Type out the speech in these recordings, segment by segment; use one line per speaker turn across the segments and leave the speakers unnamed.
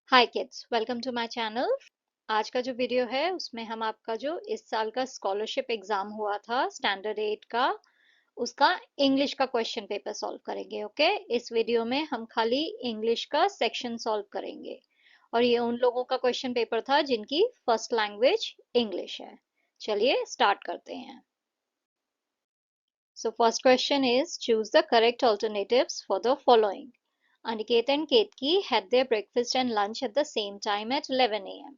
Hi kids, welcome to my channel. आज का जो वीडियो है उसमें हम आपका जो इस साल का स्कॉलरशिप एग्जाम हुआ था स्टैंडर्ड 8 का, उसका इंग्लिश का क्वेश्चन पेपर सॉल्व करेंगे। ओके, इस वीडियो में हम खाली इंग्लिश का सेक्शन सॉल्व करेंगे और ये उन लोगों का क्वेश्चन पेपर था जिनकी फर्स्ट लैंग्वेज इंग्लिश है। चलिए स्टार्ट करते हैं। So first question is, choose the correct alternatives for the following. Aniket and Ketki had their breakfast and lunch at the same time at 11 a.m.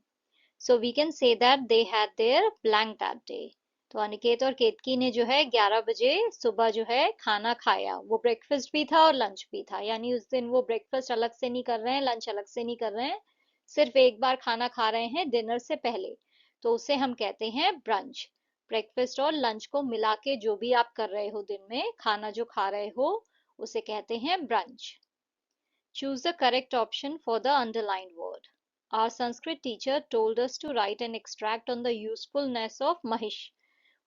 So we can say that they had their blank that day. तो अनिकेत और केतकी ने जो है 11 बजे सुबह जो है खाना खाया। वो ब्रेकफास्ट भी था और लंच भी था, यानी उस दिन वो ब्रेकफास्ट अलग से नहीं कर रहे हैं, लंच अलग से नहीं कर रहे हैं, सिर्फ एक बार खाना खा रहे हैं डिनर से पहले। तो उसे हम कहते हैं ब्रंच। ब्रेकफास्ट और लंच को मिला के जो भी आप कर रहे हो, दिन में खाना जो खा रहे हो, उसे कहते हैं brunch. Choose the correct option for the underlined word. Our Sanskrit teacher told us to write an extract on the usefulness of Mahish.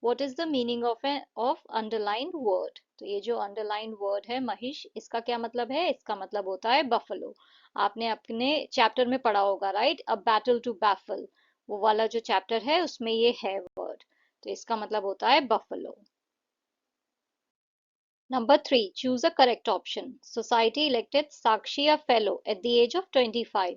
What is the meaning of underlined word? तो ये जो underlined word है महिष, इसका क्या मतलब है? इसका मतलब होता है buffalo. आपने अपने चैप्टर में पढ़ा होगा, right? A battle to baffle, वो वाला जो चैप्टर है उसमें ये है वर्ड। तो इसका मतलब होता है buffalo. Number 3, choose a correct option. Society elected Sakshi a fellow at the age of 25,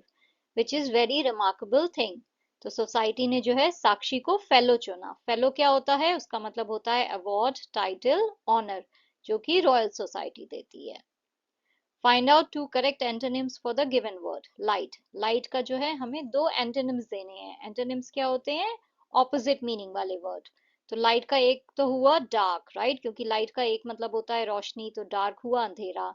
which is very remarkable thing. तो सोसाइटी ने जो है साक्षी को फेलो चुना। फेलो क्या होता है? उसका मतलब होता है अवार्ड, टाइटल, ऑनर, जो कि रॉयल सोसाइटी देती है। Find out to correct antonyms for the given word. Light, light का जो है हमें दो एंटोनिम्स देने हैं। एंटोनिम्स क्या होते हैं? ऑपोजिट मीनिंग वाले वर्ड। तो लाइट का एक तो हुआ डार्क, राइट, क्योंकि लाइट का एक मतलब होता है रोशनी, तो डार्क हुआ अंधेरा।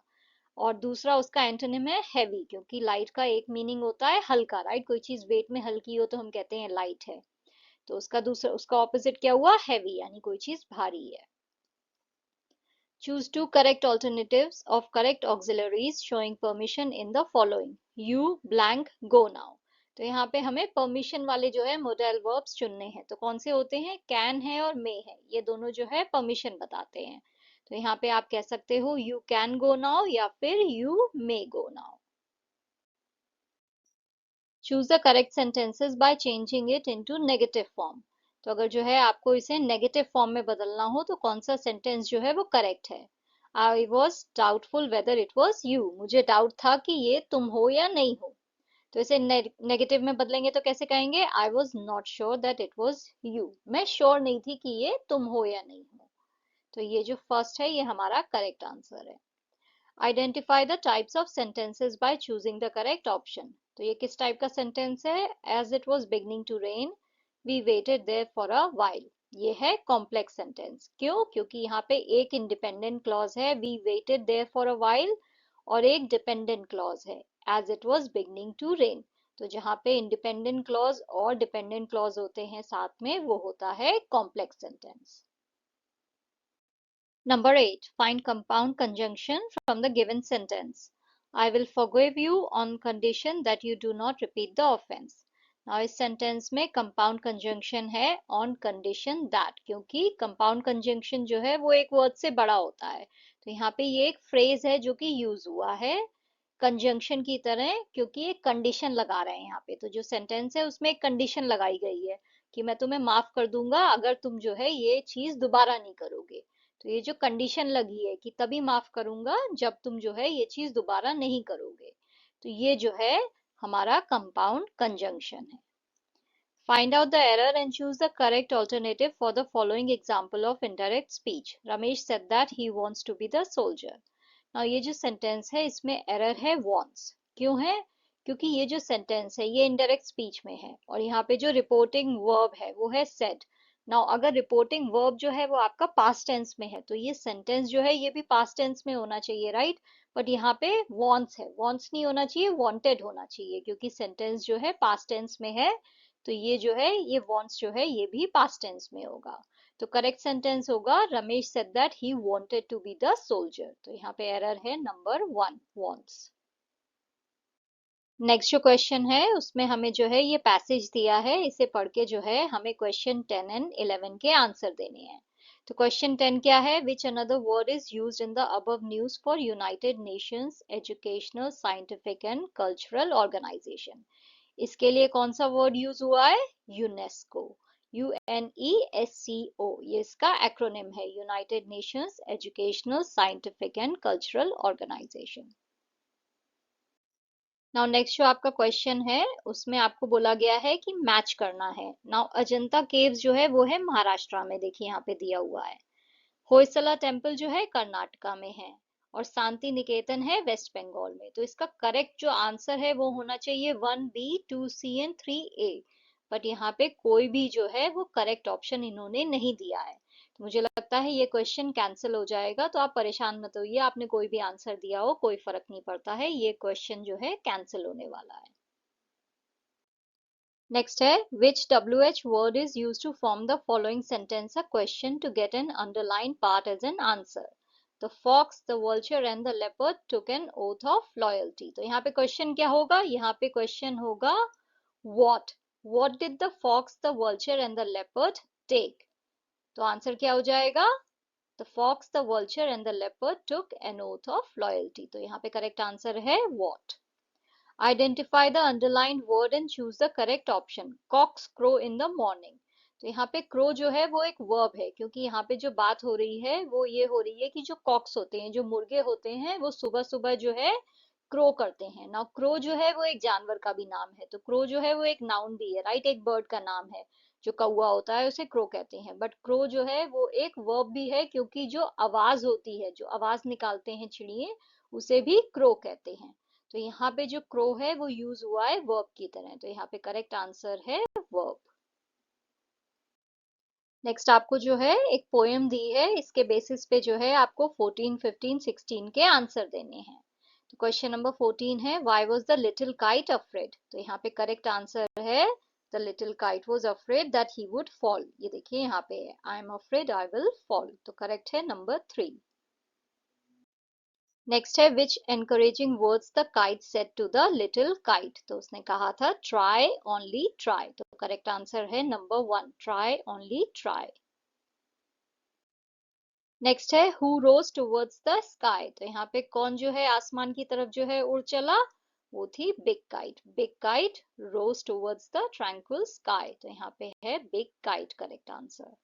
और दूसरा उसका एंटोनिम है हैवी, क्योंकि लाइट का एक मीनिंग होता है हल्का, राइट, कोई चीज वेट में हल्की हो तो हम कहते हैं लाइट है। तो उसका दूसरा, उसका ऑपोजिट क्या हुआ? हैवी, यानी कोई चीज भारी है। Choose two correct alternatives of correct auxiliaries showing permission in the following. You blank go now. तो यहाँ पे हमें परमिशन वाले जो है मोडेल वर्ब्स चुनने हैं। तो कौन से होते हैं? कैन है और मे है, ये दोनों जो है परमिशन बताते हैं। तो यहाँ पे आप कह सकते हो यू कैन गो नाउ या फिर you may go now. Choose the correct sentences by changing it into negative form. तो अगर जो है आपको इसे नेगेटिव फॉर्म में बदलना हो तो कौन सा सेंटेंस जो है वो करेक्ट है? I was doubtful whether it was you. मुझे डाउट था कि ये तुम हो या नहीं हो। तो इसे नेगेटिव में बदलेंगे तो कैसे कहेंगे? I was not sure that it was you. मैं श्योर नहीं थी कि ये तुम हो या नहीं हो। तो ये जो फर्स्ट है ये हमारा करेक्ट आंसर है। Identify the types of sentences by choosing the correct option. तो ये किस टाइप का सेंटेंस है? As it was beginning to rain, we waited there for a while. ये है कॉम्प्लेक्स सेंटेंस। क्यों? क्योंकि यहाँ पे एक इंडिपेंडेंट क्लॉज है we waited there for a while, और एक डिपेंडेंट क्लॉज है as it was beginning to rain. तो जहाँ पे इंडिपेंडेंट क्लॉज और डिपेंडेंट क्लॉज होते हैं साथ में, वो होता है complex sentence. Number 8. Find compound conjunction from the given sentence. I will forgive you on condition that you do not repeat the offense. Now इस sentence में compound conjunction है on condition that, क्योंकि compound conjunction जो है वो एक word से बड़ा होता है। तो यहाँ पे ये एक phrase है जो कि use हुआ है conjunction की तरह, क्योंकि एक condition लगा रहे हैं यहाँ पे। तो जो sentence है उसमें एक condition लगाई गई है कि मैं तुम्हें माफ कर दूंगा अगर तुम जो है ये चीज दोबारा नहीं करोगे। तो ये जो कंडीशन लगी है कि तभी माफ करूंगा जब तुम जो है ये चीज दोबारा नहीं करोगे, तो ये जो है हमारा कंपाउंड कंजंक्शन है। Find out the error and choose the correct alternative for the following example of indirect speech. Ramesh said that he wants to be the soldier. Now ये जो सेंटेंस है इसमें एरर है वांट्स। क्यों है? क्योंकि ये जो सेंटेंस है ये इनडायरेक्ट स्पीच में है और यहाँ पे जो रिपोर्टिंग वर्ब है वो है सेड। नाउ अगर रिपोर्टिंग वर्ब जो है वो आपका पास्ट टेंस में है तो ये सेंटेंस जो है ये भी पास्ट टेंस में होना चाहिए, राइट? बट यहाँ पे वॉन्ट्स है, वॉन्ट्स नहीं होना चाहिए, वांटेड होना चाहिए, क्योंकि सेंटेंस जो है पास्ट टेंस में है। तो ये जो है ये वॉन्ट्स जो है ये भी पास्ट टेंस में होगा। तो करेक्ट सेंटेंस होगा Ramesh said that he wanted to be the soldier. तो यहाँ पे एरर है नंबर 1, वॉन्ट्स। नेक्स्ट जो क्वेश्चन है उसमें हमें जो है ये पैसेज दिया है, इसे पढ़ के जो है हमें क्वेश्चन 10 एंड 11 के आंसर देने हैं। तो क्वेश्चन 10 क्या है? Which another word is used in the above news for United Nations Educational Scientific and Cultural Organization. इसके लिए कौन सा वर्ड यूज हुआ है? यूनेस्को। UNESCO, ये इसका एक्रोनिम है, United Nations Educational Scientific and Cultural Organization. Now next जो आपका क्वेश्चन है उसमें आपको बोला गया है कि मैच करना है। नाउ अजंता केव्स जो है वो है महाराष्ट्र में, देखिए यहाँ पे दिया हुआ है। होयसला टेम्पल जो है कर्नाटका में है, और शांति निकेतन है वेस्ट बंगाल में। तो इसका करेक्ट जो आंसर है वो होना चाहिए 1B, 2C and 3A। But यहाँ पे कोई भी जो है वो करेक्ट ऑप्शन इन्होंने नहीं दिया है, तो मुझे लगता है ये क्वेश्चन कैंसिल हो जाएगा। तो आप परेशान मत होइए, आपने कोई भी आंसर दिया हो कोई फर्क नहीं पड़ता है, ये क्वेश्चन जो है कैंसिल होने वाला है। नेक्स्ट है which WH word is used to form the following sentence a question to get an underlined part as an answer. The fox, the vulture and the leopard took an oath of loyalty. तो यहाँ पे question क्या होगा? यहाँ पे question होगा what did the fox, the vulture and the leopard take? तो answer क्या हो जाएगा? The fox, the vulture and the leopard took an oath of loyalty. तो यहाँ पे करेक्ट आंसर है what. Identify the underlined word and choose the correct option. Cocks crow in the morning. तो यहाँ पे crow जो है वो एक verb है, क्योंकि यहाँ पे जो बात हो रही है वो ये हो रही है कि जो cocks होते हैं, जो मुर्गे होते हैं, वो सुबह सुबह जो है crow करते हैं ना। crow जो है वो एक जानवर का भी नाम है, तो crow जो है वो एक नाउन भी है, राइट, एक बर्ड का नाम है। जो कौवा होता है उसे crow कहते हैं, बट crow जो है वो एक verb भी है, क्योंकि जो आवाज होती है, जो आवाज निकालते हैं चिड़िए, उसे भी crow कहते हैं। तो यहाँ पे जो क्रो है वो यूज हुआ है वर्ब की तरह, तो यहाँ पे करेक्ट आंसर है वर्ब। नेक्स्ट आपको जो है एक पोएम दी है, इसके बेसिस पे जो है आपको 14, 15, 16 के आंसर देने हैं। तो क्वेश्चन नंबर 14 है why was the little kite afraid? तो यहाँ पे करेक्ट आंसर है the little kite was afraid that he would fall. ये देखिए यहाँ पे है I am afraid I will fall, तो करेक्ट है नंबर 3। नेक्स्ट है which encouraging words the kite said to the little kite? तो उसने कहा था ट्राई ओनली ट्राई, तो करेक्ट आंसर है number 1, try only try. Next है who rose towards the sky? तो यहाँ पे कौन जो है आसमान की तरफ जो है उड़ चला? वो थी big kite. Big kite rose towards the tranquil sky, तो यहाँ पे है big kite correct answer.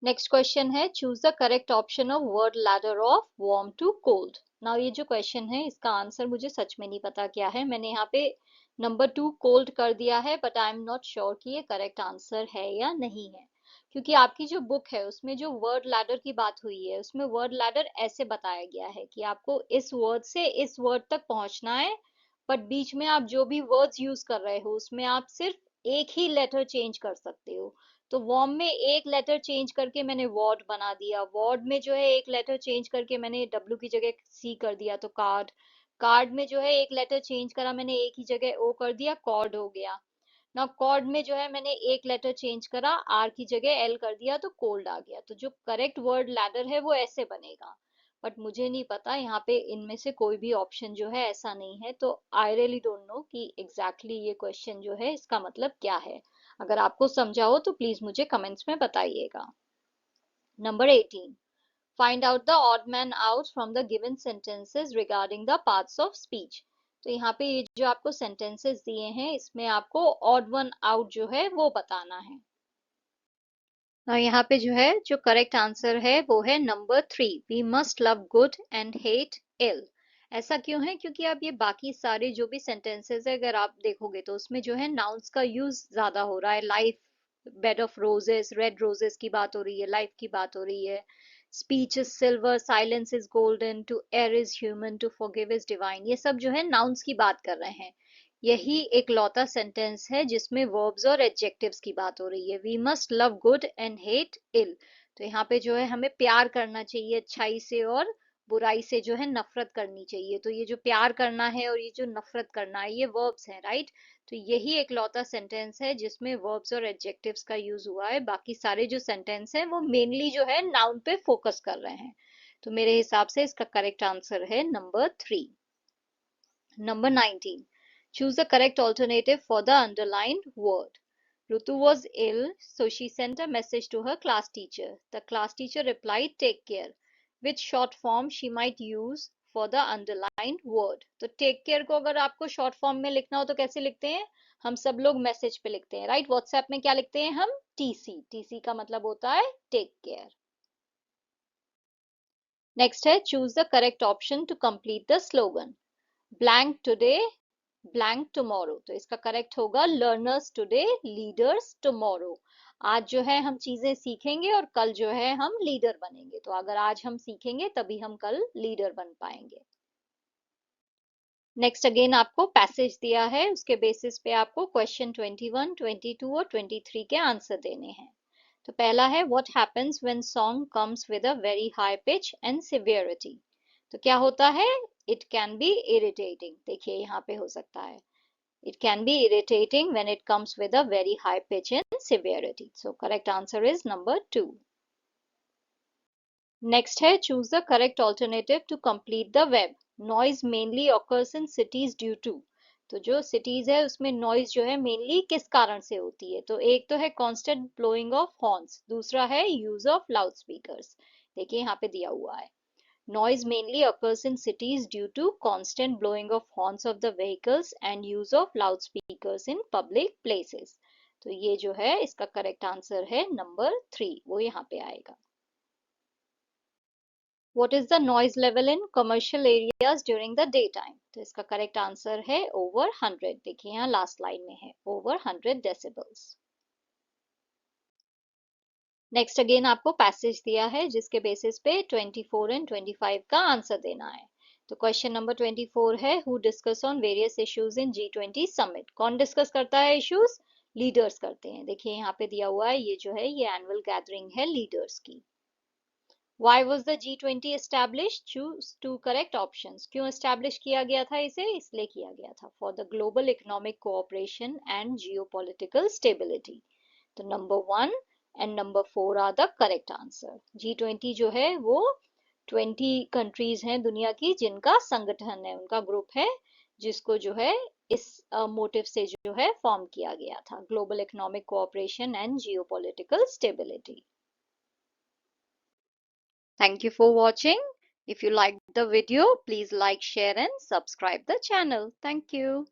Next question है choose the correct option of word ladder of warm to cold. Now ये जो क्वेश्चन है इसका आंसर मुझे सच में नहीं पता क्या है, मैंने यहाँ पे नंबर 2 कोल्ड कर दिया है, but I am not sure कि ये करेक्ट आंसर है या नहीं है, क्योंकि आपकी जो बुक है उसमें जो वर्ड लैडर की बात हुई है उसमें वर्ड लैडर ऐसे बताया गया है कि आपको इस वर्ड से इस वर्ड तक पहुंचना है, बट बीच में आप जो भी वर्ड्स यूज कर रहे हो उसमें आप सिर्फ एक ही लेटर चेंज कर सकते हो। तो वॉर्म में एक लेटर चेंज करके मैंने वॉर्ड बना दिया, वॉर्ड में जो है एक लेटर चेंज करके मैंने डब्ल्यू की जगह सी कर दिया तो कार्ड, कार्ड में जो है एक लेटर चेंज करा मैंने एक ही जगह ओ कर दिया कॉर्ड हो गया। ना कॉर्ड में जो है मैंने एक लेटर चेंज करा आर की जगह एल कर दिया तो कोल्ड आ गया। तो जो करेक्ट वर्ड लैडर है वो ऐसे बनेगा, बट मुझे नहीं पता यहाँ पे इनमें से कोई भी ऑप्शन जो है ऐसा नहीं है, तो आई रियली डोंट नो कि एग्जैक्टली ये क्वेश्चन जो है इसका मतलब क्या है। अगर आपको समझा हो तो प्लीज मुझे कमेंट्स में बताइएगा। Number 18, find out the odd man out from the given sentences regarding the parts of speech. तो यहाँ पे ये जो आपको सेंटेंसेस दिए हैं इसमें आपको ऑड वन आउट जो है वो बताना है। और यहाँ पे जो है जो करेक्ट आंसर है वो है number 3, we must love good and hate ill. ऐसा क्यों है? क्योंकि अब ये बाकी सारे जो भी सेंटेंसेस है अगर आप देखोगे तो उसमें जो है नाउन्स का यूज ज्यादा हो रहा है। Life, bed of roses, red roses की बात हो रही है, लाइफ की बात हो रही है, speech is silver, silence is golden, to err is human, to forgive is divine, ये सब जो है नाउन्स की बात कर रहे हैं। यही एक लौता सेंटेंस है जिसमें वर्ब्स और एडजेक्टिव्स की बात हो रही है। We must love good and hate ill, तो यहाँ पे जो है हमें प्यार करना चाहिए अच्छाई से और बुराई से जो है नफरत करनी चाहिए। तो ये जो प्यार करना है और ये जो नफरत करना है ये वर्ब्स हैं, राइट। तो यही एक लौता सेंटेंस है जिसमें वर्ब्स और एडजेक्टिव्स का यूज हुआ है, बाकी सारे जो सेंटेंस हैं वो मेनली जो है नाउन पे फोकस कर रहे हैं। तो मेरे हिसाब से इसका करेक्ट आंसर है number 3। Number 19, choose the correct alternative for the underlined word. Rutu was ill, so she sent a message to her class teacher. The class teacher replied, "Take care," which short form she might use for the underlined word. तो take care को अगर आपको short form में लिखना हो तो कैसे लिखते हैं? हम सब लोग मैसेज पे लिखते हैं, राइट? व्हाट्सएप में क्या लिखते हैं हम? TC. TC का मतलब होता है take care. नेक्स्ट है choose the correct option to complete the slogan. Blank today, blank tomorrow, तो इसका करेक्ट होगा लर्नर्स टुडे, लीडर्स टुमारो। आज जो है हम चीजें सीखेंगे और कल जो है हम लीडर बनेंगे। तो अगर आज हम सीखेंगे तभी हम कल लीडर बन पाएंगे। नेक्स्ट अगेन आपको पैसेज दिया है, उसके बेसिस पे आपको क्वेश्चन 21, 22 और 23 के आंसर देने हैं। तो पहला है what happens when song comes with a very high pitch and severity. तो क्या होता है? It can be irritating. देखिए यहाँ पे हो सकता है it can be irritating when it comes with a very high pitch and severity. So correct answer is number 2. Next है choose the correct alternative to complete the web. Noise mainly occurs in cities due to. तो जो cities है उसमें noise जो है mainly किस कारण से होती है? तो एक तो है constant blowing of horns, दूसरा है use of loudspeakers. देखिए यहाँ पे दिया हुआ है Noise mainly occurs in cities due to constant blowing of horns of the vehicles and use of loudspeakers in public places. तो ये जो है इसका करेक्ट आंसर है नंबर 3, वो यहाँ पे आएगा। What is the noise level in commercial areas during the daytime? तो इसका करेक्ट आंसर है over 100। देखिए यहाँ लास्ट लाइन में है over 100 decibels। नेक्स्ट अगेन आपको पैसेज दिया है जिसके बेसिस पे 24 एंड 25 का आंसर देना है। तो क्वेश्चन नंबर 24 है who discuss on various issues in G20 summit. कौन डिस्कस करता है इश्यूज? लीडर्स करते हैं। देखिए यहाँ पे दिया हुआ है ये जो है ये एनुअल गैदरिंग है लीडर्स की। Why was the G20 established? Choose two correct options. क्यों establish किया गया था इसे? इसलिए किया गया था for the global economic cooperation and geopolitical stability. तो number 1 and number 4 are the correct answer. G20 जो है वो 20 कंट्रीज हैं दुनिया की जिनका संगठन है, उनका ग्रुप है जिसको जो है इस मोटिव से जो है फॉर्म किया गया था, global economic cooperation and geopolitical stability. Thank you for watching. If you liked the video, please like, share and subscribe the channel. Thank you.